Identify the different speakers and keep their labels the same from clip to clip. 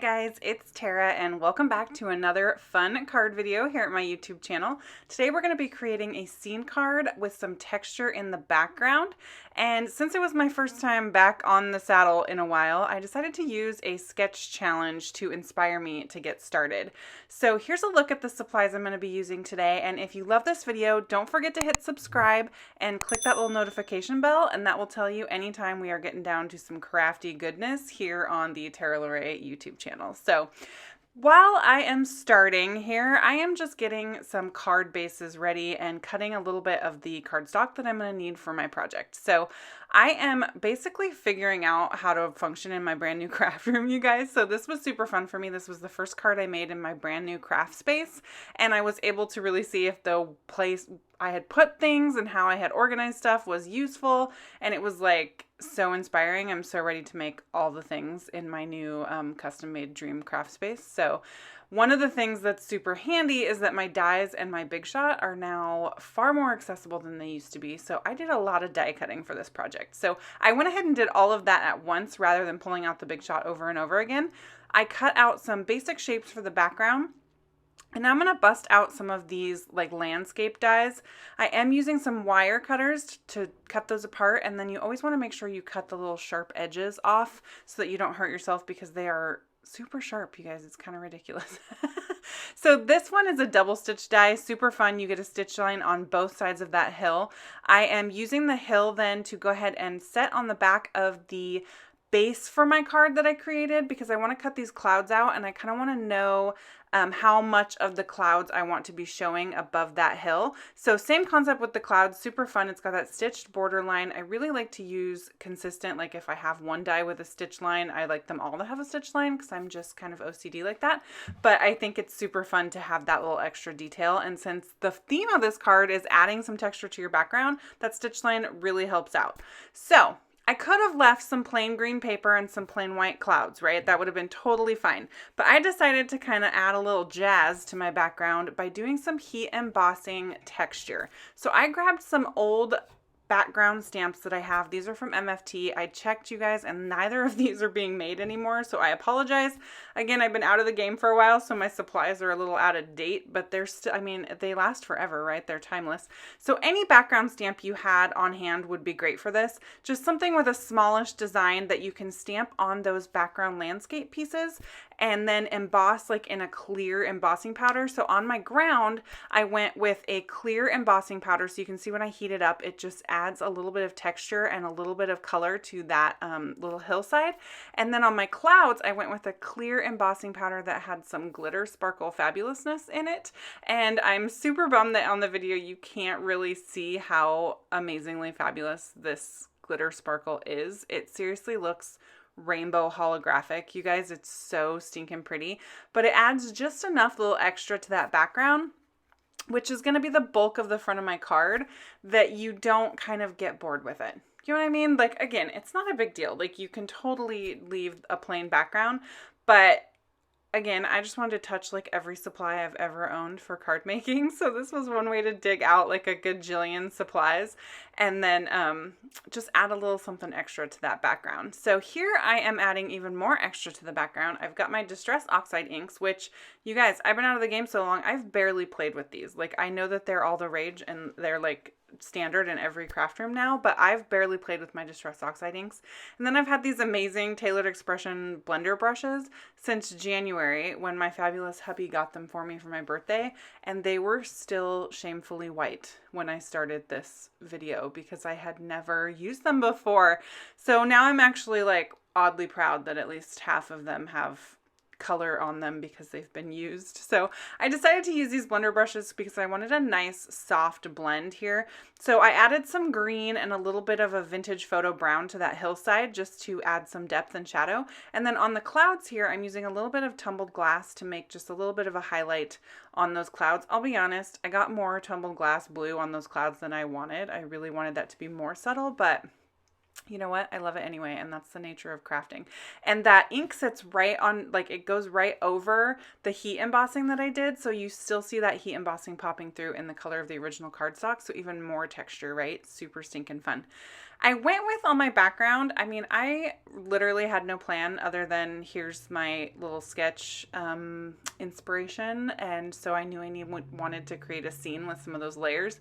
Speaker 1: guys, it's Tara and welcome back to another fun card video here at my YouTube channel. Today we're going to be creating a scene card with some texture in the background, and since it was my first time back on the saddle in a while, I decided to use a sketch challenge to inspire me to get started. So here's a look at the supplies I'm going to be using today, and if you love this video, don't forget to hit subscribe and click that little notification bell, and that will tell you anytime we are getting down to some crafty goodness here on the Tara YouTube channel. So while I am starting here, I am just getting some card bases ready and cutting a little bit of the cardstock that I'm going to need for my project. So I am basically figuring out how to function in my brand new craft room, you guys. So this was super fun for me. This was the first card I made in my brand new craft space, and I was able to really see if the place I had put things and how I had organized stuff was useful, and it was like so inspiring. I'm so ready to make all the things in my new custom-made dream craft space. So one of the things that's super handy is that my dies and my Big Shot are now far more accessible than they used to be. So I did a lot of die cutting for this project. So I went ahead and did all of that at once rather than pulling out the Big Shot over and over again. I cut out some basic shapes for the background. And now I'm going to bust out some of these like landscape dies. I am using some wire cutters to cut those apart, and then you always want to make sure you cut the little sharp edges off so that you don't hurt yourself, because they are super sharp, you guys. It's kind of ridiculous. So this one is a double stitch die, super fun. You get a stitch line on both sides of that hill. I am using the hill then to go ahead and set on the back of the base for my card that I created, because I want to cut these clouds out and I kind of want to know how much of the clouds I want to be showing above that hill. So same concept with the clouds, super fun. It's got that stitched border line. I really like to use consistent, like if I have one die with a stitch line, I like them all to have a stitch line because I'm just kind of OCD like that. But I think it's super fun to have that little extra detail. And since the theme of this card is adding some texture to your background, that stitch line really helps out. So I could have left some plain green paper and some plain white clouds, right? That would have been totally fine. But I decided to kind of add a little jazz to my background by doing some heat embossing texture. So I grabbed some old background stamps that I have. These are from MFT. I checked, you guys, and neither of these are being made anymore, so I apologize. Again, I've been out of the game for a while, so my supplies are a little out of date, but they're still, I mean, they last forever, right? They're timeless. So any background stamp you had on hand would be great for this. Just something with a smallish design that you can stamp on those background landscape pieces and then emboss like in a clear embossing powder. So on my ground, I went with a clear embossing powder, so you can see when I heat it up, it just adds a little bit of texture and a little bit of color to that little hillside. And then on my clouds, I went with a clear embossing powder that had some glitter sparkle fabulousness in it. And I'm super bummed that on the video you can't really see how amazingly fabulous this glitter sparkle is. It seriously looks rainbow holographic, you guys. It's so stinking pretty, but it adds just enough little extra to that background, which is going to be the bulk of the front of my card, that you don't kind of get bored with it. You know what I mean? Like, again, it's not a big deal. Like, you can totally leave a plain background, but again, I just wanted to touch like every supply I've ever owned for card making. So this was one way to dig out like a gajillion supplies and then just add a little something extra to that background. So here I am adding even more extra to the background. I've got my Distress Oxide inks, which, you guys, I've been out of the game so long, I've barely played with these. Like, I know that they're all the rage and they're like standard in every craft room now, but I've barely played with my Distress Oxide inks. And then I've had these amazing Tailored Expression blender brushes since January, when my fabulous hubby got them for me for my birthday, and they were still shamefully white when I started this video because I had never used them before. So now I'm actually like oddly proud that at least half of them have color on them because they've been used. So I decided to use these blender brushes because I wanted a nice soft blend here. So I added some green and a little bit of a vintage photo brown to that hillside just to add some depth and shadow. And then on the clouds here, I'm using a little bit of tumbled glass to make just a little bit of a highlight on those clouds. I'll be honest, I got more tumbled glass blue on those clouds than I wanted. I really wanted that to be more subtle, but you know what? I love it anyway, and that's the nature of crafting. And that ink sits right on, like it goes right over the heat embossing that I did, so you still see that heat embossing popping through in the color of the original cardstock, so even more texture, right? Super stinking fun. I went with on my background, I mean, I literally had no plan other than here's my little sketch inspiration, and so I knew wanted to create a scene with some of those layers.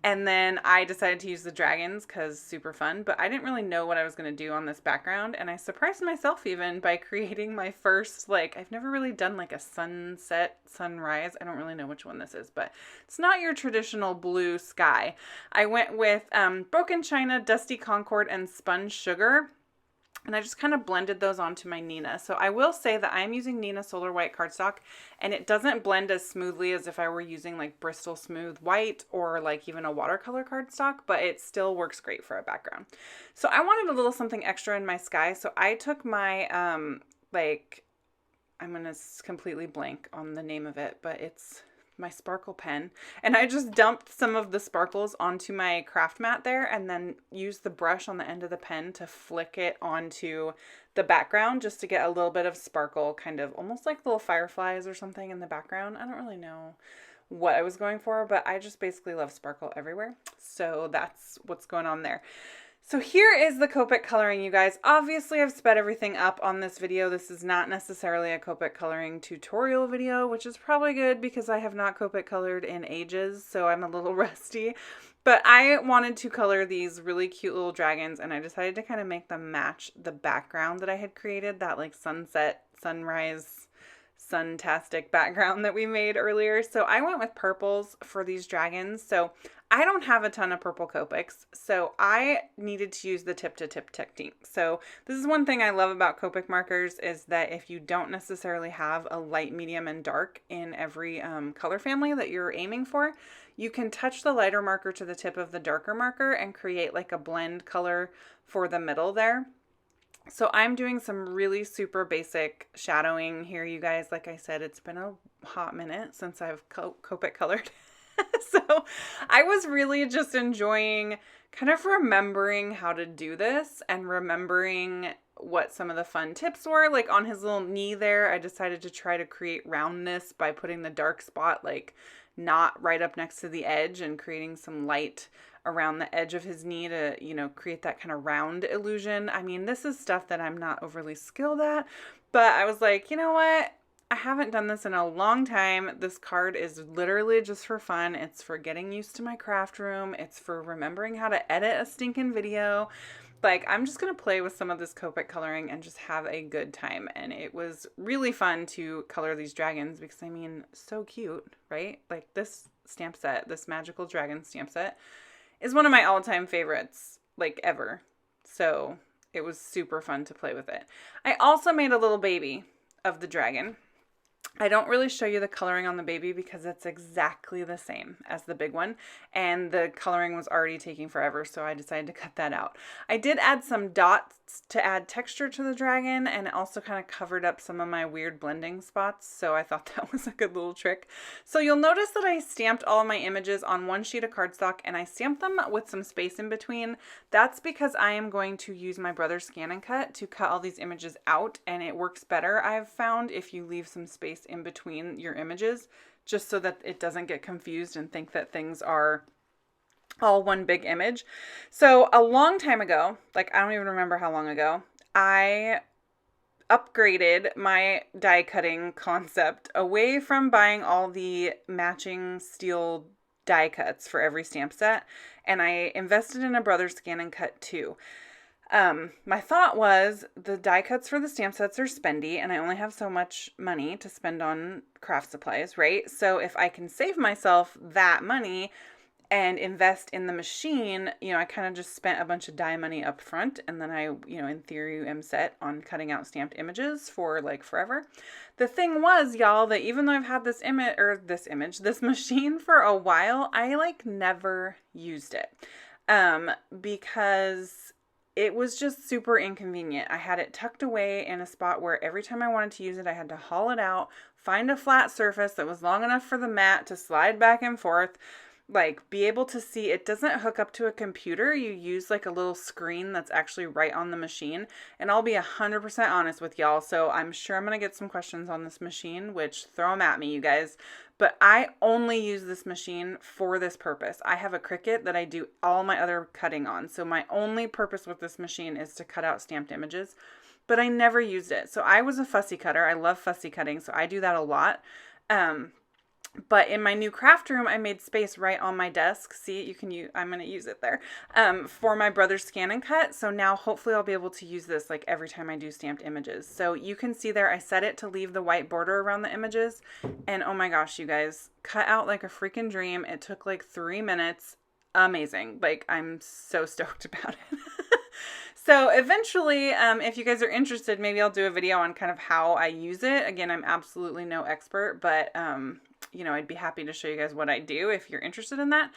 Speaker 1: And then I decided to use the dragons because super fun, but I didn't really know what I was going to do on this background. And I surprised myself even by creating my first, like, I've never really done like a sunset, sunrise. I don't really know which one this is, but it's not your traditional blue sky. I went with Broken China, Dusty Concord, and Spun Sugar. And I just kind of blended those onto my Nina. So I will say that I'm using Nina Solar White cardstock, and it doesn't blend as smoothly as if I were using like Bristol Smooth White or like even a watercolor cardstock, but it still works great for a background. So I wanted a little something extra in my sky. So I took my, I'm going to completely blank on the name of it, but it's my sparkle pen, and I just dumped some of the sparkles onto my craft mat there and then used the brush on the end of the pen to flick it onto the background just to get a little bit of sparkle, kind of almost like little fireflies or something in the background. I don't really know what I was going for, but I just basically love sparkle everywhere. So that's what's going on there. So here is the Copic coloring, you guys. Obviously, I've sped everything up on this video. This is not necessarily a Copic coloring tutorial video, which is probably good because I have not Copic colored in ages, so I'm a little rusty. But I wanted to color these really cute little dragons, and I decided to kind of make them match the background that I had created, that like sunset, sunrise, suntastic background that we made earlier. So I went with purples for these dragons. So I don't have a ton of purple Copics, so I needed to use the tip-to-tip technique. So this is one thing I love about Copic markers, is that if you don't necessarily have a light, medium, and dark in every color family that you're aiming for, you can touch the lighter marker to the tip of the darker marker and create like a blend color for the middle there. So I'm doing some really super basic shadowing here, you guys. Like I said, it's been a hot minute since I've Copic colored. So I was really just enjoying kind of remembering how to do this and remembering what some of the fun tips were. Like on his little knee there, I decided to try to create roundness by putting the dark spot like not right up next to the edge and creating some light around the edge of his knee to, you know, create that kind of round illusion. I mean, this is stuff that I'm not overly skilled at, but I was like, you know what? I haven't done this in a long time. This card is literally just for fun. It's for getting used to my craft room. It's for remembering how to edit a stinking video. Like, I'm just going to play with some of this Copic coloring and just have a good time. And it was really fun to color these dragons because, I mean, so cute, right? Like, this stamp set, this magical dragon stamp set, is one of my all-time favorites, like, ever. So it was super fun to play with it. I also made a little baby of the dragon. I don't really show you the coloring on the baby because it's exactly the same as the big one, and the coloring was already taking forever, so I decided to cut that out. I did add some dots to add texture to the dragon, and it also kind of covered up some of my weird blending spots, so I thought that was a good little trick. So you'll notice that I stamped all of my images on one sheet of cardstock, and I stamped them with some space in between. That's because I am going to use my brother's Scan and Cut to cut all these images out, and it works better, I've found, if you leave some space in between your images, just so that it doesn't get confused and think that things are all one big image. So a long time ago, like I don't even remember how long ago, I upgraded my die cutting concept away from buying all the matching steel die cuts for every stamp set, and I invested in a brother's Scan and Cut too. My thought was the die cuts for the stamp sets are spendy and I only have so much money to spend on craft supplies, right? So if I can save myself that money and invest in the machine, you know, I kind of just spent a bunch of die money up front, and then I, you know, in theory am set on cutting out stamped images for like forever. The thing was, y'all, that even though I've had this machine for a while, I like never used it, because it was just super inconvenient. I had it tucked away in a spot where every time I wanted to use it, I had to haul it out, find a flat surface that was long enough for the mat to slide back and forth, like be able to see. It doesn't hook up to a computer. You use like a little screen that's actually right on the machine. And I'll be 100% honest with y'all. So I'm sure I'm going to get some questions on this machine, which throw them at me, you guys. But I only use this machine for this purpose. I have a Cricut that I do all my other cutting on. So my only purpose with this machine is to cut out stamped images. But I never used it. So I was a fussy cutter. I love fussy cutting. So I do that a lot. But in my new craft room, I made space right on my desk. See, you can use, I'm going to use it there, for my brother's scan and cut. So now hopefully I'll be able to use this like every time I do stamped images. So you can see there, I set it to leave the white border around the images. And oh my gosh, you guys, cut out like a freaking dream. It took like 3 minutes. Amazing. Like, I'm so stoked about it. So eventually, if you guys are interested, maybe I'll do a video on kind of how I use it. Again, I'm absolutely no expert, but, you know, I'd be happy to show you guys what I do if you're interested in that.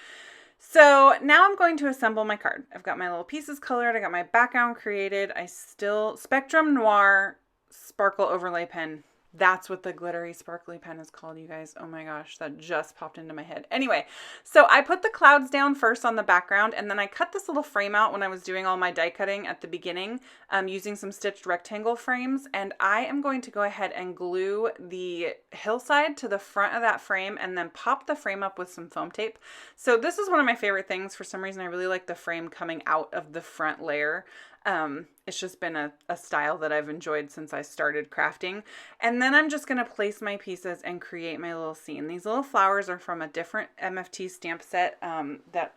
Speaker 1: So now I'm going to assemble my card. I've got my little pieces colored. I got my background created. Spectrum Noir Sparkle Overlay Pen. That's what the glittery sparkly pen is called, you guys. Oh my gosh, that just popped into my head. Anyway, so I put the clouds down first on the background, and then I cut this little frame out when I was doing all my die cutting at the beginning, using some stitched rectangle frames. And I am going to go ahead and glue the hillside to the front of that frame and then pop the frame up with some foam tape. So this is one of my favorite things. For some reason, I really like the frame coming out of the front layer. It's just been a style that I've enjoyed since I started crafting. And then I'm just going to place my pieces and create my little scene. These little flowers are from a different MFT stamp set that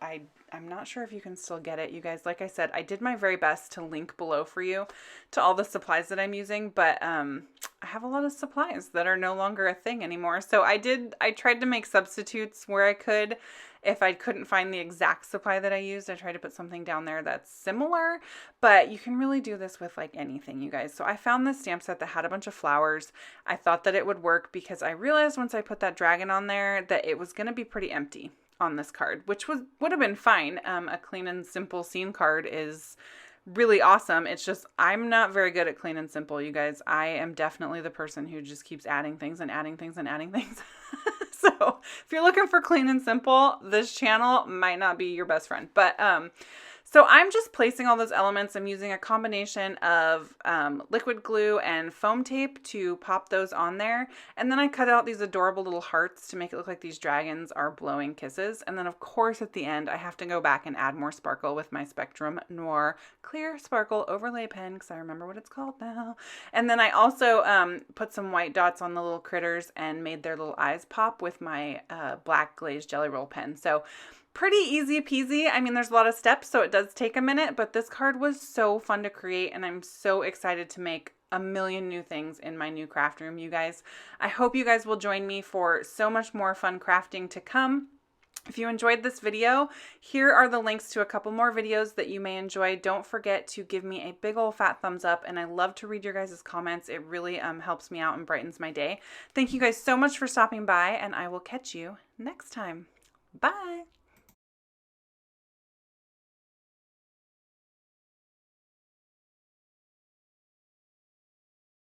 Speaker 1: I'm not sure if you can still get it, you guys. Like I said, I did my very best to link below for you to all the supplies that I'm using, but I have a lot of supplies that are no longer a thing anymore. So I tried to make substitutes where I could. If I couldn't find the exact supply that I used, I tried to put something down there that's similar, but you can really do this with like anything, you guys. So I found this stamp set that had a bunch of flowers. I thought that it would work because I realized once I put that dragon on there that it was going to be pretty empty on this card, which would have been fine. A clean and simple scene card is really awesome. It's just I'm not very good at clean and simple, you guys. I am definitely the person who just keeps adding things and adding things and adding things. So if you're looking for clean and simple, this channel might not be your best friend. But so I'm just placing all those elements. I'm using a combination of liquid glue and foam tape to pop those on there. And then I cut out these adorable little hearts to make it look like these dragons are blowing kisses. And then of course at the end, I have to go back and add more sparkle with my Spectrum Noir Clear Sparkle Overlay Pen, because I remember what it's called now. And then I also put some white dots on the little critters and made their little eyes pop with my black glazed Jelly Roll pen. So pretty easy peasy. I mean, there's a lot of steps, so it does take a minute, but this card was so fun to create, and I'm so excited to make a million new things in my new craft room, you guys. I hope you guys will join me for so much more fun crafting to come. If you enjoyed this video, here are the links to a couple more videos that you may enjoy. Don't forget to give me a big old fat thumbs up, and I love to read your guys' comments. It really helps me out and brightens my day. Thank you guys so much for stopping by, and I will catch you next time. Bye!